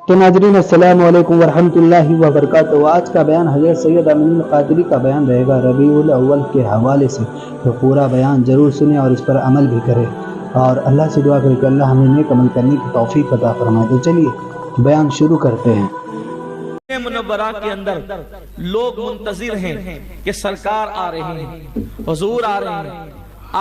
تو ناظرین السلام علیکم ورحمۃ اللہ وبرکاتہ۔ آج کا بیان حضرت سید امین القادری کا بیان رہے گا ربیع الاول کے حوالے سے، تو پورا بیان ضرور سنیں اور اس پر عمل بھی کریں، اور اللہ سے دعا کریں کہ اللہ ہمیں نیک عمل کرنے کی توفیق عطا فرمائے۔ تو چلیے بیان شروع کرتے ہیں۔ منورہ کے اندر لوگ منتظر ہیں کہ سرکار آ رہے ہیں، حضور آ رہے ہیں،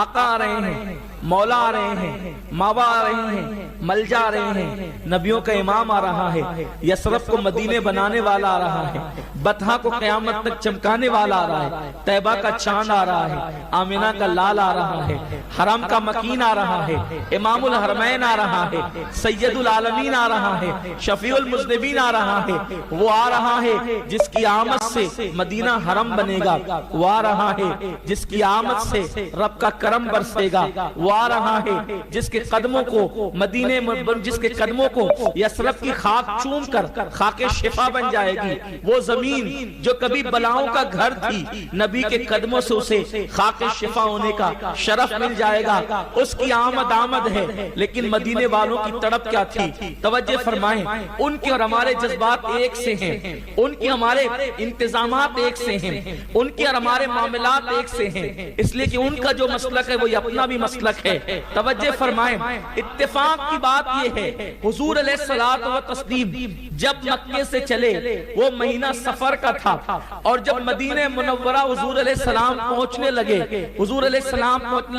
آقا آ رہے ہیں، مولا آ رہے ہیں، ماوا آ رہے ہیں، ملجا آ رہے ہیں، نبیوں کا امام آ رہا ہے، یثرب کو مدینے بنانے والا آ رہا ہے، بطحا کو قیامت تک چمکانے والا آ رہا ہے، طیبہ کا چاند آ رہا ہے، آمنہ کا لال آ رہا ہے، حرم کا مکین آ رہا ہے، امام الحرمین آ رہا ہے، سید العالمین آ رہا ہے، شفیع المذنبین آ رہا ہے، وہ آ رہا ہے جس کی آمد سے مدینہ حرم بنے گا، وہ آ رہا ہے جس کی آمد سے رب کا کرم برسے گا، وہ آ رہا ہے جس کے قدموں کو جس کے قدموں کو یثرب کی خاک چوم کر خاک شفا بن جائے گی، وہ زمین جو کبھی بلاؤں کا گھر تھی، نبی کے قدموں سے اسے خاک شفا ہونے کا شرف مل جائے گا، اس کی آمد ہے۔ لیکن مدینے والوں کی تڑپ کیا تھی؟ توجہ فرمائیں، ان کے اور ہمارے جذبات ایک سے ہیں، ان کے ہمارے انتظامات ایک سے ہیں، ان کے اور ہمارے معاملات ایک سے ہیں، اس لیے کہ ان کا جو مسلک ہے وہ اپنا بھی مسلک ہے۔ توجہ فرمائیں، اتفاق کی بات یہ ہے، حضور علیہ الصلوۃ والتسلیم جب مکے سے چلے وہ مہینہ سفر کا تھا، اور جب مدینہ منورہ حضور علیہ السلام پہنچنے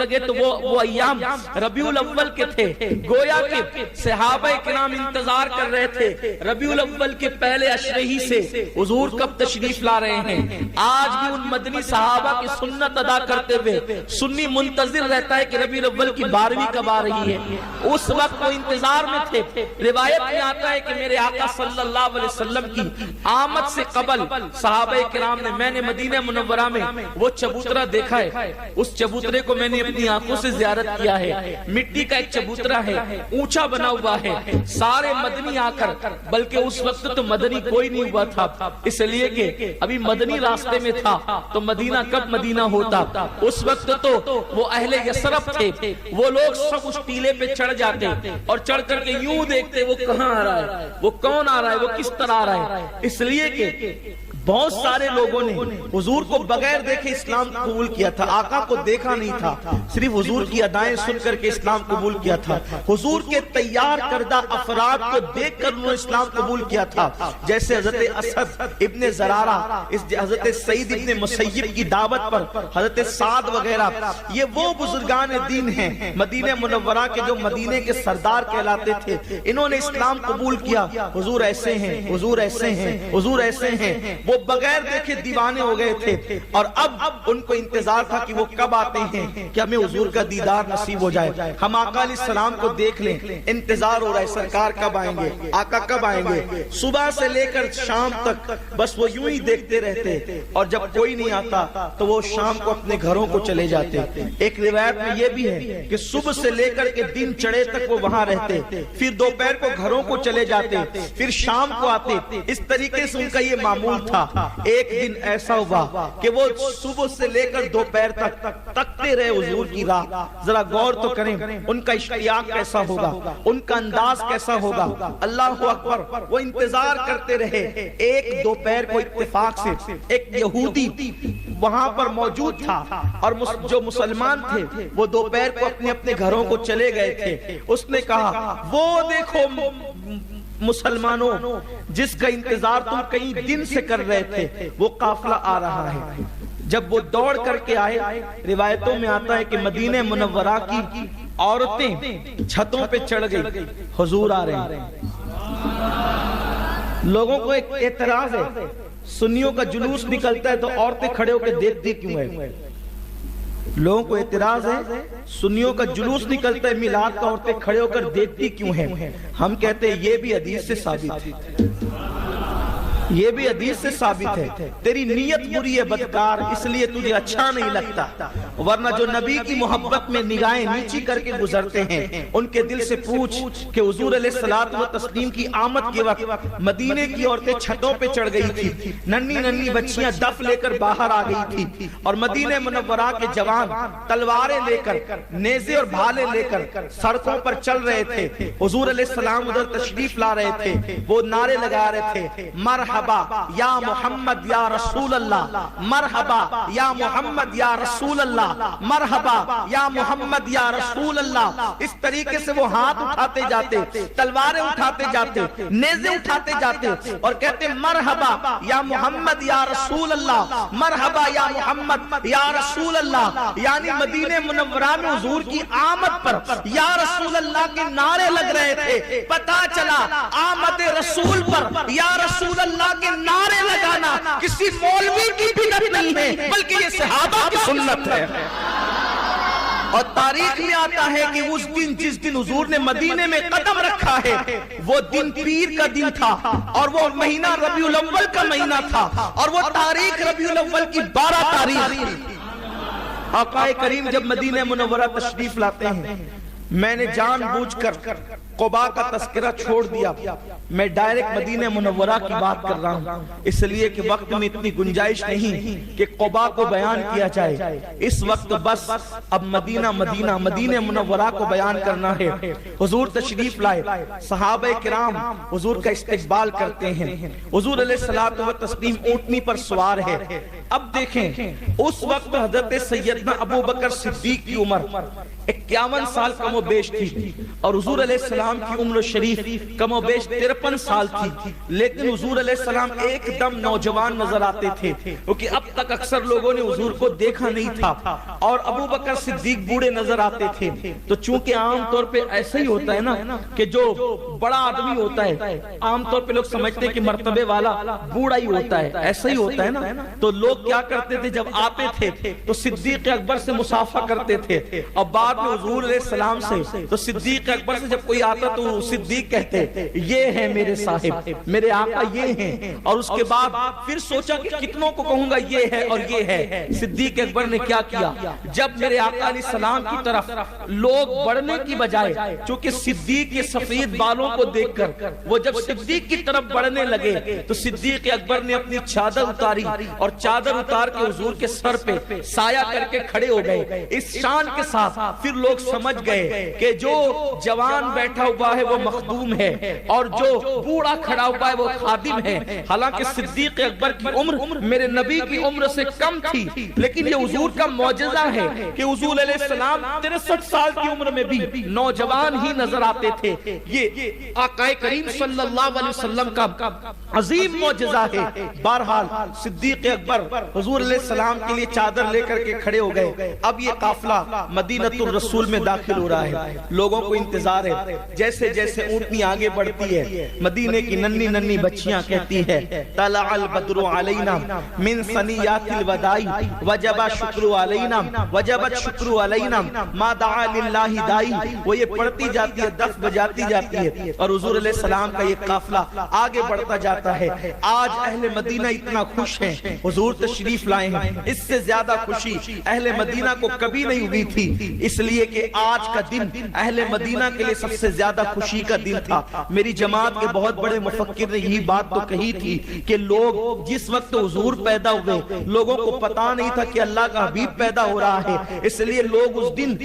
لگے تو وہ ایام ربیع الاول کے تھے، گویا کہ صحابہ کرام انتظار کر رہے تھے ربیع الاول کے پہلے عشرے ہی سے حضور کب تشریف لا رہے ہیں۔ آج بھی ان مدنی صحابہ کی سنت ادا کرتے ہوئے سنی منتظر رہتا ہے کہ ربیع الاول کی 12ویں کب آ رہی ہے، اس وقت وہ انتظار میں تھے۔ روایت میں آتا ہے کہ میرے آقا صلی اللہ علیہ وسلم کی آمد سے قبل صحابہ کرام نے، میں نے مدینہ منورہ میں وہ چبوترا دیکھا ہے، اس چبوترے کو میں نے اپنی آنکھوں سے زیارت کیا ہے، مٹی کا ایک چبوترا ہے، اونچا بنا ہوا ہے، سارے مدنی آ کر، بلکہ اس وقت تو مدنی کوئی نہیں ہوا تھا، اس لیے کہ ابھی مدنی راستے میں تھا، تو مدینہ کب مدینہ ہوتا؟ اس وقت تو وہ اہل یثرب تھے، وہ لوگ سب اس ٹیلے پہ چڑھ جاتے اور چڑھ کر کے یوں دیکھتے وہ کہاں آ رہا ہے، وہ کون آ رہا ہے، وہ کس طرح آ رہا ہے، اس لیے کہ بہت سارے لوگوں نے حضور کو بغیر دیکھے اسلام قبول کیا تھا، آقا کو دیکھا نہیں تھا، صرف حضور کی ادائیں سن کر کے اسلام قبول کیا تھا، حضور کے تیار کردہ افراد کو دیکھ کر انہوں نے اسلام قبول کیا تھا، جیسے حضرت اسد ابن زرارہ، حضرت سعید ابن مسیب کی دعوت پر حضرت سعد وغیرہ، یہ وہ بزرگان دین ہیں مدینہ منورہ کے جو مدینے کے سردار کہلاتے تھے، انہوں نے اسلام قبول کیا۔ حضور ایسے ہیں، حضور ایسے ہیں، حضور ایسے ہیں، وہ بغیر دیکھے دیوانے ہو گئے تھے، اور اب ان کو انتظار تھا کہ وہ کب آتے ہیں کہ ہمیں حضور کا دیدار نصیب ہو جائے، ہم آقا علیہ السلام کو دیکھ لیں، انتظار ہو رہا ہے سرکار کب آئیں گے، آقا کب آئیں گے۔ صبح سے لے کر شام تک بس وہ یوں ہی دیکھتے رہتے، اور جب کوئی نہیں آتا تو وہ شام کو اپنے گھروں کو چلے جاتے۔ ایک روایت میں یہ بھی ہے کہ صبح سے لے کر کے دن چڑھے تک وہ وہاں رہتے، پھر دوپہر کو گھروں کو چلے جاتے، پھر شام کو آتے، اس طریقے سے ان کا یہ معمول تھا۔ ایک دن ایسا ہوا کہ وہ صبح سے لے کر دوپہر تک تکتے رہے حضور کی راہ۔ ذرا غور تو کریں ان کا اشتیاق کیسا ہوگا، ان کا انداز کیسا ہوگا، اللہ اکبر۔ وہ انتظار کرتے رہے۔ ایک دوپہر کو اتفاق سے ایک یہودی وہاں پر موجود تھا، اور جو مسلمان تھے وہ دوپہر کو اپنے اپنے گھروں کو چلے گئے تھے۔ اس نے کہا وہ دیکھو مسلمانوں جس کا انتظار تم کئی دن سے کر رہے تھے، وہ قافلہ آ رہا ہے۔ جب وہ دوڑ کر کے آئے، روایتوں میں آتا ہے کہ مدینہ منورہ کی عورتیں چھتوں پہ چڑھ گئی، حضور آ رہے ہیں۔ لوگوں کو ایک اعتراض ہے، سنیوں کا جلوس نکلتا ہے تو عورتیں کھڑے ہو کے دیکھتی کیوں ہے؟ لوگوں کو اعتراض ہے، سنیوں کا جلوس نکلتا ہے میلاد کا، عورتیں کھڑے ہو کر دیکھتی کیوں ہیں؟ ہم کہتے ہیں یہ بھی حدیث سے ثابت ہے، یہ بھی حدیث سے ثابت ہے، تیری نیت بری ہے بدکار، اس لیے تجھے اچھا نہیں لگتا، ورنہ جو نبی کی محبت میں نگاہیں نیچی کر کے گزرتے ہیں ان کے دل سے پوچھ کہ حضور علیہ الصلوۃ والتسلیم کی آمد کے وقت مدینے کی عورتیں چھتوں پہ چڑھ گئی تھی، ننھی ننھی بچیاں دف لے کر باہر آ گئی تھی، اور مدینہ منورہ کے جوان تلواریں لے کر، نیزے اور بھالے لے کر سڑکوں پر چل رہے تھے، حضور علیہ السلام ادھر تشریف لا رہے تھے، وہ نعرے لگا رہے تھے، مرحبا یا محمد یا رسول اللہ، مرحبا یا محمد یا رسول اللہ، مرحبا یا محمد یا رسول اللہ۔ اس طریقے سے وہ ہاتھ اٹھاتے جاتے، تلواریں اٹھاتے جاتے، نیزے اٹھاتے جاتے اور کہتے مرحبا یا محمد یا رسول اللہ، مرحبا یا محمد یا رسول اللہ، یعنی مدینہ منورہ میں حضور کی آمد پر یا رسول اللہ کے نعرے لگ رہے تھے۔ پتہ چلا آمد رسول پر یا رسول اللہ کے نعرے لگانا کسی مولوی کی بدعت نہیں ہے، بلکہ یہ صحابہ کی سنت ہے۔ اور تاریخ میں آتا ہے کہ اس دن جس دن حضور نے مدینے میں قدم رکھا ہے وہ دن پیر کا دن تھا، اور وہ مہینہ ربیع الاول کا مہینہ تھا، اور وہ تاریخ ربیع الاول کی 12 تاریخ۔ آقا کریم جب مدینہ منورہ تشریف لاتے ہیں، میں نے جان بوجھ کر قباء کا تذکرہ چھوڑ دیا، میں ڈائریکٹ مدینہ منورہ کی بات کر رہا ہوں، اس لیے کہ وقت میں اتنی گنجائش نہیں کہ قباء کو بیان کیا جائے۔ اس وقت بس اب مدینہ منورہ کو بیان کرنا ہے۔ حضور تشریف لائے، صحابہ کرام حضور کا استقبال کرتے ہیں، حضور علیہ الصلوۃ والتسلیم اونٹنی پر سوار ہے۔ اب دیکھیں اس وقت حضرت سیدنا ابو بکر صدیق کی عمر 51 سال کم و بیش تھی، اور حضور علیہ السلام کی عمر شریف کم و بیش 53 سال تھی، لیکن حضور علیہ السلام ایک دم نوجوان نظر آتے تھے، کیونکہ اب تک اکثر لوگوں نے حضور کو دیکھا نہیں تھا، اور ابو بکر صدیق بوڑھے نظر آتے تھے۔ تو چونکہ عام طور پہ ایسا ہی ہوتا ہے نا کہ جو بڑا آدمی ہوتا ہے عام طور پہ لوگ سمجھتے ہیں کہ مرتبے والا بوڑھا ہی ہوتا ہے، ایسا ہی ہوتا ہے نا، تو لوگ کیا کرتے تھے جب آتے تھے تو صدیق اکبر سے مصافحہ کرتے تھے، اور بعد میں حضور علیہ السلام سے، تو صدیق اکبر سے جب کوئی آتا تو صدیق کہتے یہ ہیں میرے صاحب، میرے آقا یہ ہیں، اور اس کے بعد پھر سوچا کہ کتنوں کو کہوں گا یہ ہے اور یہ ہے۔ صدیق اکبر نے کیا کیا، جب میرے آقا علیہ السلام کی طرف لوگ بڑھنے کی بجائے، چونکہ صدیق کے سفید بالوں کو دیکھ کر وہ جب صدیق کی طرف بڑھنے لگے تو صدیق اکبر نے اپنی چادر اتاری، اور چادر اتار کے حضور کے سر پہ سایہ کر کے کھڑے ہو گئے۔ اس شان کے ساتھ پھر لوگ سمجھ گئے کہ جو جوان بیٹھا ہوا ہے وہ مخدوم ہے، اور جو بوڑھا کھڑا ہوا ہے وہ خادم ہے۔ حالانکہ صدیق اکبر کی عمر میرے نبی کی عمر سے کم تھی، لیکن یہ حضور کا معجزہ ہے کہ حضور علیہ السلام 63 سال کی عمر میں بھی نوجوان ہی نظر آتے تھے۔ یہ آقا کریم صلی اللہ علیہ وسلم کا عظیم معجزہ ہے۔ بہرحال صدیق اکبر حضور علیہ السلام کے لیے چادر لے کر کے کھڑے ہو گئے۔ اب یہ قافلہ مدینۃ الرسول میں داخل ہو رہا ہے، لوگوں کو انتظار ہے۔ جیسے جیسے اونٹنی آگے بڑھتی ہے، مدینے کی ننھی ننھی بچیاں کہتی ہے طلع البدر علینا من ثنیات الوداع وجب الشکر علینا وجب الشکر علینا ما دعا للہ دائی۔ وہ یہ پڑھتی جاتی ہے، دف بجاتی جاتی ہے، اور حضور علیہ السلام کا یہ قافلہ آگے بڑھتا جاتا ہے۔ آج اہل مدینہ اتنا خوش ہیں، حضور تشریف لائے ہیں، اس سے زیادہ خوشی اہل مدینہ کو کبھی نہیں ہوئی تھی، اس لیے کہ آج کا دن اہل مدینہ کے لیے سب سے زیادہ خوشی کا دن تھا۔ میری جماعت کے بہت بڑے مفکر نے یہی بات تو کہی تھی کہ لوگ جس وقت حضور پیدا ہوئے لوگوں کو پتا نہیں تھا کہ اللہ کا حبیب پیدا ہو رہا ہے، اس لیے لوگ اس دن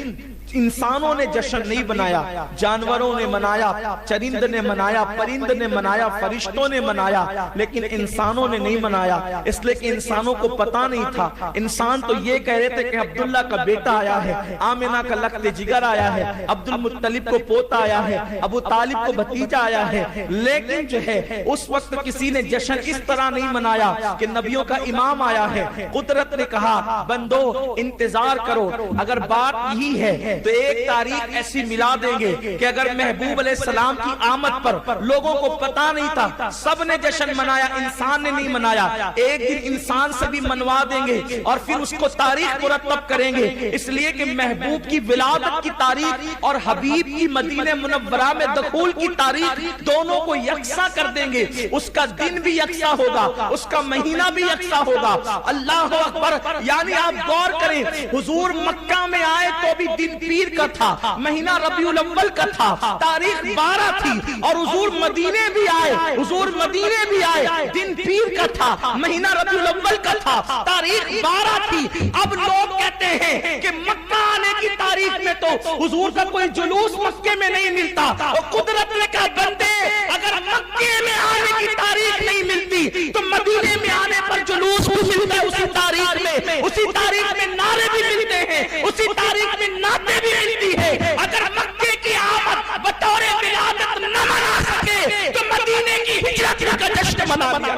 انسانوں نے جشن نہیں بنایا، جانوروں نے منایا، چرند نے منایا، پرند نے منایا، فرشتوں نے منایا، لیکن انسانوں نے نہیں منایا، اس لیے کہ انسانوں کو پتا نہیں تھا۔ انسان تو یہ کہہ رہے تھے کہ عبداللہ کا بیٹا آیا ہے، آمنہ کا لقت جگر آیا ہے، عبد المطلب کو پوتا آیا ہے، ابو طالب کو بھتیجا آیا ہے، لیکن جو ہے اس وقت کسی نے جشن اس طرح نہیں منایا کہ نبیوں کا امام آیا ہے۔ قدرت نے کہا بندو انتظار کرو، اگر بات یہی ہے تو ایک تاریخ ایسی ملا دیں گے کہ اگر محبوب علیہ السلام کی آمد پر لوگوں کو پتا نہیں تھا، سب نے جشن منایا، انسان نے نہیں منایا، ایک دن انسان سے بھی منوا دیں گے اور پھر اس کو تاریخ مرتب کریں گے، اس لیے کہ محبوب کی ولادت کی تاریخ اور حبیب کی مدینہ منورہ میں دخول کی تاریخ دونوں کو یکساں کر دیں گے، اس کا دن بھی یکساں ہوگا، اس کا مہینہ بھی یکساں ہوگا۔ اللہ اکبر! یعنی آپ غور کریں، حضور مکہ میں آئے تو بھی دن پیر کا تھا، مہینہ ربیع الاول کا تھا، تاریخ 12 تھی، اور حضور مدینے بھی آئے، حضور مدینے بھی آئے، دن پیر کا تھا، مہینہ ربیع الاول کا تھا، تاریخ 12 تھی۔ اب لوگ کہتے ہیں کہ مکہ آنے کی تاریخ میں تو حضور کا کوئی جلوس مکے میں نہیں ملتا، اور قدرت نے کہا بندے اگر مکے میں آنے کی تاریخ نہیں ملتی تو مدینے میں آنے پر جلوس بھی ملتا ہے، اسی تاریخ میں، اسی تاریخ میں نعرے بھی ملتے ہیں، اسی تاریخ میں نعتیں بھی ملتی ہے۔ اگر مکے کی آمد بطور ولادت نہ منا سکے تو مدینے کی ہجرت کا جشن منا لیا،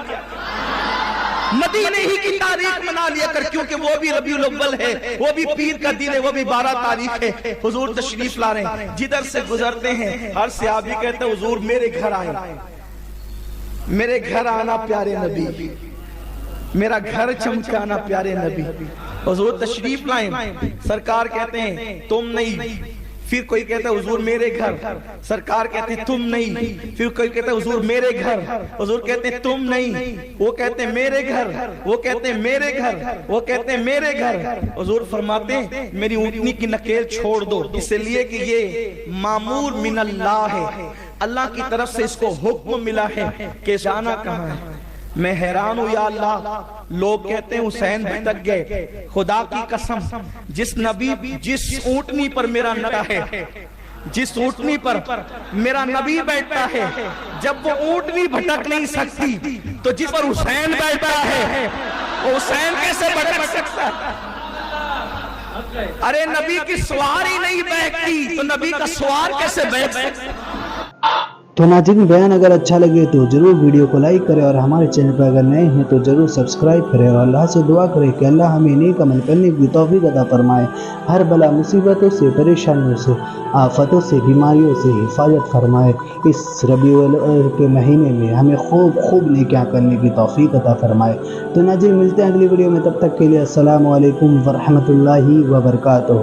مدینے ہی کی تاریخ منا لیا کر، کیونکہ وہ بھی ربیع الاول ہے، وہ بھی پیر کا دن ہے، وہ بھی 12 تاریخ ہے۔ حضور تشریف لا رہے ہیں، جدھر سے گزرتے ہیں ہر صحابی کہتے ہیں حضور میرے گھر آئے، میرے گھر آنا پیارے نبی، میرا گھر چمکانا پیارے نبی۔ حضور تشریف لائیں، سرکار کہتے ہیں تم نہیں، پھر کوئی کہتا ہے حضور میرے گھر، سرکار کہتے ہیں تم نہیں، پھر کوئی کہتا ہے حضور میرے گھر، حضور کہتے ہیں تم نہیں، وہ کہتے ہیں میرے گھر، وہ کہتے ہیں میرے گھر، وہ کہتے ہیں میرے گھر۔ حضور فرماتے ہیں میری اونٹنی کی نکیل چھوڑ دو، اس لیے کہ یہ مامور من اللہ ہے، اللہ کی طرف سے اس کو حکم ملا ہے کہ جانا کہاں ہے۔ میں حیران ہوں یا اللہ، لوگ کہتے ہیں حسین بھٹک گئے، خدا کی قسم جس نبی، جس اونٹنی پر میرا نبی ہے، جس اونٹنی پر میرا نبی بیٹھتا ہے، جب وہ اونٹنی بھٹک نہیں سکتی تو جس پر حسین بیٹھتا ہے وہ حسین کیسے بھٹک سکتا ہے؟ ارے نبی کی سواری نہیں بیٹھتی تو نبی کا سوار کیسے بیٹھ سکتا؟ تو ناظرین بیان اگر اچھا لگے تو ضرور ویڈیو کو لائک کریں، اور ہمارے چینل پر اگر نئے ہیں تو ضرور سبسکرائب کریں، اور اللہ سے دعا کریں کہ اللہ ہمیں نیک عمل کرنے کی توفیق عطا فرمائے، ہر بلا مصیبتوں سے، پریشانیوں سے، آفتوں سے، بیماریوں سے حفاظت فرمائے۔ اس ربیع الاول کے مہینے میں ہمیں خوب نیکیاں کرنے کی توفیق عطا فرمائے۔ تو ناظرین ملتے ہیں اگلی ویڈیو میں، تب تک کے لیے السلام علیکم ورحمۃ اللہ وبرکاتہ۔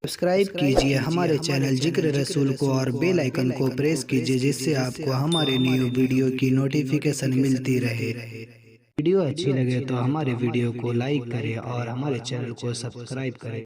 سبسکرائب کیجئے ہمارے چینل ذکر رسول کو، اور بیل آئیکن کو پریس کیجئے، جس سے آپ کو ہمارے نیو ویڈیو کی نوٹیفیکیشن ملتی رہے۔ ویڈیو اچھی لگے تو ہمارے ویڈیو کو لائک کریں اور ہمارے چینل کو سبسکرائب کریں۔